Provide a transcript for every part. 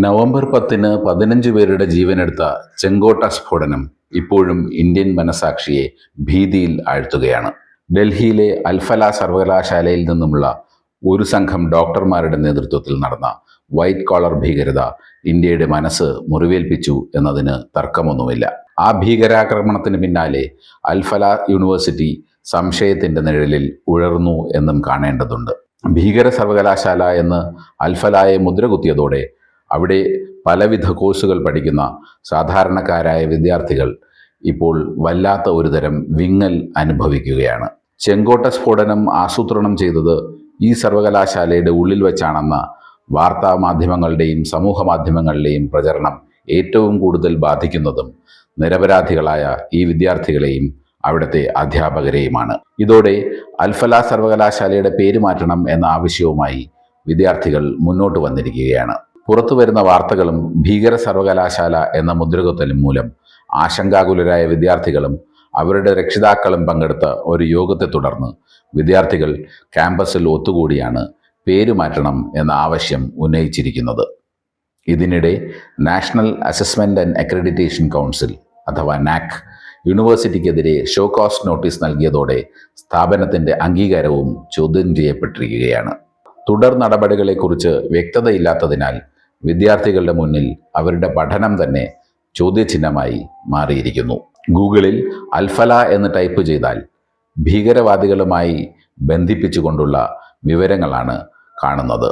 November 10-ന് 15 പേരുടെ ജീവനെടുത്ത ചെങ്കോട്ട സ്ഫോടനം ഇപ്പോഴും ഇന്ത്യൻ മനസാക്ഷിയെ ഭീതിയിൽ ആഴ്ത്തുകയാണ്. ഡൽഹിയിലെ അൽഫല സർവകലാശാലയിൽ നിന്നുമുള്ള ഒരു സംഘം ഡോക്ടർമാരുടെ നേതൃത്വത്തിൽ നടന്ന വൈറ്റ് കോളർ ഭീകരത ഇന്ത്യയുടെ മനസ്സ് മുറിവേൽപ്പിച്ചു എന്നതിന് തർക്കമൊന്നുമില്ല. ആ ഭീകരാക്രമണത്തിന് പിന്നാലെ അൽഫല യൂണിവേഴ്സിറ്റി സംശയത്തിന്റെ നിഴലിൽ ഉഴർന്നു എന്നും കാണേണ്ടതുണ്ട്. ഭീകര സർവകലാശാല എന്ന് അൽഫലയെ മുദ്രകുത്തിയതോടെ അവിടെ പലവിധ കോഴ്സുകൾ പഠിക്കുന്ന സാധാരണക്കാരായ വിദ്യാർത്ഥികൾ ഇപ്പോൾ വല്ലാത്ത ഒരുതരം വിങ്ങൽ അനുഭവിക്കുകയാണ്. ചെങ്കോട്ട സ്ഫോടനം ആസൂത്രണം ചെയ്തത് ഈ സർവകലാശാലയുടെ ഉള്ളിൽ വെച്ചാണെന്ന വാർത്താ മാധ്യമങ്ങളുടെയും സമൂഹ മാധ്യമങ്ങളുടെയും പ്രചരണം ഏറ്റവും കൂടുതൽ ബാധിക്കുന്നതും നിരപരാധികളായ ഈ വിദ്യാർത്ഥികളെയും അവിടുത്തെ അധ്യാപകരെയുമാണ്. ഇതോടെ അൽഫല സർവകലാശാലയുടെ പേര് മാറ്റണം എന്ന ആവശ്യവുമായി വിദ്യാർത്ഥികൾ മുന്നോട്ട് വന്നിരിക്കുകയാണ്. പുറത്തു വരുന്ന വാർത്തകളും ഭീകര സർവകലാശാല എന്ന മുദ്രകുത്തലും മൂലം ആശങ്കാകുലരായ വിദ്യാർത്ഥികളും അവരുടെ രക്ഷിതാക്കളും പങ്കെടുത്ത ഒരു യോഗത്തെ തുടർന്ന് വിദ്യാർത്ഥികൾ ക്യാമ്പസിൽ ഒത്തുകൂടിയാണ് പേര് മാറ്റണം എന്ന ആവശ്യം ഉന്നയിച്ചിരിക്കുന്നത്. ഇതിനിടെ national assessment and accreditation council അഥവാ നാക് യൂണിവേഴ്സിറ്റിക്കെതിരെ ഷോ കോസ് നോട്ടീസ് നൽകിയതോടെ സ്ഥാപനത്തിന്റെ അംഗീകാരവും ചോദ്യം ചെയ്യപ്പെട്ടിരിക്കുകയാണ്. തുടർ നടപടികളെക്കുറിച്ച് വ്യക്തതയില്ലാത്തതിനാൽ വിദ്യാർത്ഥികളുടെ മുന്നിൽ അവരുടെ പഠനം തന്നെ ചോദ്യചിഹ്നമായി മാറിയിരിക്കുന്നു. ഗൂഗിളിൽ അൽഫല എന്ന് ടൈപ്പ് ചെയ്താൽ ഭീകരവാദികളുമായി ബന്ധിപ്പിച്ചുകൊണ്ടുള്ള വിവരങ്ങളാണ് കാണുന്നത്.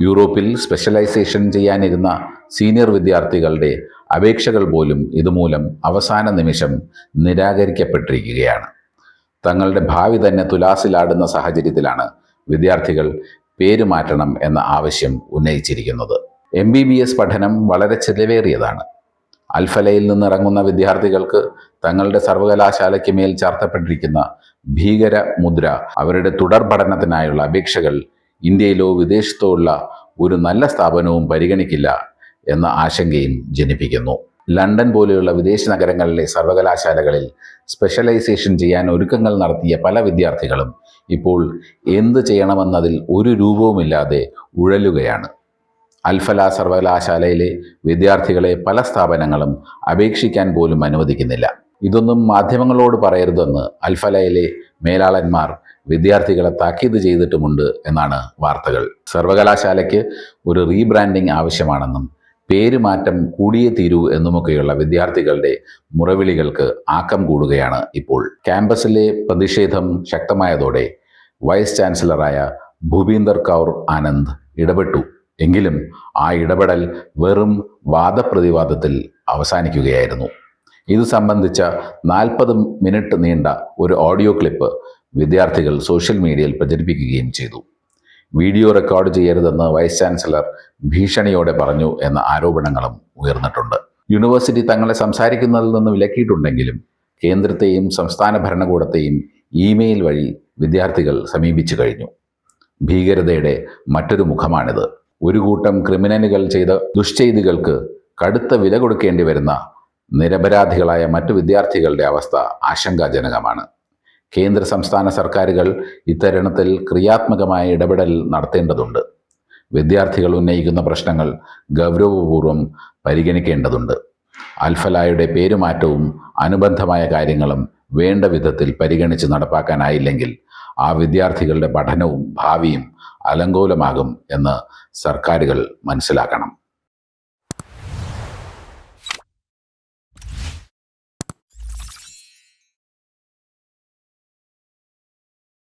യൂറോപ്പിൽ സ്പെഷ്യലൈസേഷൻ ചെയ്യാനിരുന്ന സീനിയർ വിദ്യാർത്ഥികളുടെ അപേക്ഷകൾ പോലും ഇതുമൂലം അവസാന നിമിഷം നിരാകരിക്കപ്പെട്ടിരിക്കുകയാണ്. തങ്ങളുടെ ഭാവി തന്നെ തുലാസിലാടുന്ന സാഹചര്യത്തിലാണ് വിദ്യാർത്ഥികൾ പേര് മാറ്റണം എന്ന ആവശ്യം ഉന്നയിച്ചിരിക്കുന്നത്. MBBS പഠനം വളരെ ചെലവേറിയതാണ്. അൽഫലയിൽ നിന്നിറങ്ങുന്ന വിദ്യാർത്ഥികൾക്ക് തങ്ങളുടെ സർവകലാശാലയ്ക്ക് മേൽ ചാർത്തപ്പെട്ടിരിക്കുന്ന ഭീകര മുദ്ര അവരുടെ തുടർ പഠനത്തിനായുള്ള അപേക്ഷകൾ ഇന്ത്യയിലോ വിദേശത്തോ ഉള്ള ഒരു നല്ല സ്ഥാപനവും പരിഗണിക്കില്ല എന്ന ആശങ്കയും ജനിപ്പിക്കുന്നു. ലണ്ടൻ പോലെയുള്ള വിദേശ നഗരങ്ങളിലെ സർവകലാശാലകളിൽ സ്പെഷ്യലൈസേഷൻ ചെയ്യാൻ ഒരുക്കങ്ങൾ നടത്തിയ പല വിദ്യാർത്ഥികളും ഇപ്പോൾ എന്ത് ചെയ്യണമെന്നതിൽ ഒരു രൂപവുമില്ലാതെ ഉഴലുകയാണ്. അൽഫല സർവകലാശാലയിലെ വിദ്യാർത്ഥികളെ പല സ്ഥാപനങ്ങളും അപേക്ഷിക്കാൻ പോലും അനുവദിക്കുന്നില്ല. ഇതൊന്നും മാധ്യമങ്ങളോട് പറയരുതെന്ന് അൽഫലയിലെ മേലാളന്മാർ വിദ്യാർത്ഥികളെ താക്കീത് ചെയ്തിട്ടുമുണ്ട് എന്നാണ് വാർത്തകൾ. സർവകലാശാലയ്ക്ക് ഒരു റീബ്രാൻഡിംഗ് ആവശ്യമാണെന്നും പേര് മാറ്റം കൂടിയേ തീരൂ എന്നുമൊക്കെയുള്ള വിദ്യാർത്ഥികളുടെ മുറവിളികൾക്ക് ആക്കം കൂടുകയാണ് ഇപ്പോൾ. ക്യാമ്പസിലെ പ്രതിഷേധം ശക്തമായതോടെ വൈസ് ചാൻസലറായ ഭൂപീന്ദർ കൗർ ആനന്ദ് ഇടപെട്ടു. എങ്കിലും ആ ഇടപെടൽ വെറും വാദപ്രതിവാദത്തിൽ അവസാനിക്കുകയായിരുന്നു. ഇത് സംബന്ധിച്ച 40 മിനിറ്റ് നീണ്ട ഒരു ഓഡിയോ ക്ലിപ്പ് വിദ്യാർത്ഥികൾ സോഷ്യൽ മീഡിയയിൽ പ്രചരിപ്പിക്കുകയും ചെയ്തു. വീഡിയോ റെക്കോർഡ് ചെയ്യരുതെന്ന് വൈസ് ചാൻസലർ ഭീഷണിയോടെ പറഞ്ഞു എന്ന ആരോപണങ്ങളും ഉയർന്നിട്ടുണ്ട്. യൂണിവേഴ്സിറ്റി തങ്ങളെ സംസാരിക്കുന്നതിൽ നിന്ന് വിലക്കിയിട്ടുണ്ടെങ്കിലും കേന്ദ്രത്തെയും സംസ്ഥാന ഭരണകൂടത്തെയും ഇമെയിൽ വഴി വിദ്യാർത്ഥികൾ സമീപിച്ചു കഴിഞ്ഞു. ഭീകരതയുടെ മറ്റൊരു മുഖമാണിത്. ഒരു കൂട്ടം ക്രിമിനലുകൾ ചെയ്ത ദുഷ്ചെയ്തികൾക്ക് കടുത്ത വില കൊടുക്കേണ്ടി വരുന്ന നിരപരാധികളായ മറ്റു വിദ്യാർത്ഥികളുടെ അവസ്ഥ ആശങ്കാജനകമാണ്. കേന്ദ്ര സംസ്ഥാന സർക്കാരുകൾ ഇത്തരണത്തിൽ ക്രിയാത്മകമായ ഇടപെടൽ നടത്തേണ്ടതുണ്ട്. വിദ്യാർത്ഥികൾ ഉന്നയിക്കുന്ന പ്രശ്നങ്ങൾ ഗൗരവപൂർവ്വം പരിഗണിക്കേണ്ടതുണ്ട്. അൽഫലയുടെ പേരുമാറ്റവും അനുബന്ധമായ കാര്യങ്ങളും വേണ്ട വിധത്തിൽ പരിഗണിച്ച് നടപ്പാക്കാനായില്ലെങ്കിൽ ആ വിദ്യാർത്ഥികളുടെ പഠനവും ഭാവിയും അലങ്കോലമാകും എന്ന് സർക്കാരുകൾ മനസ്സിലാക്കണം.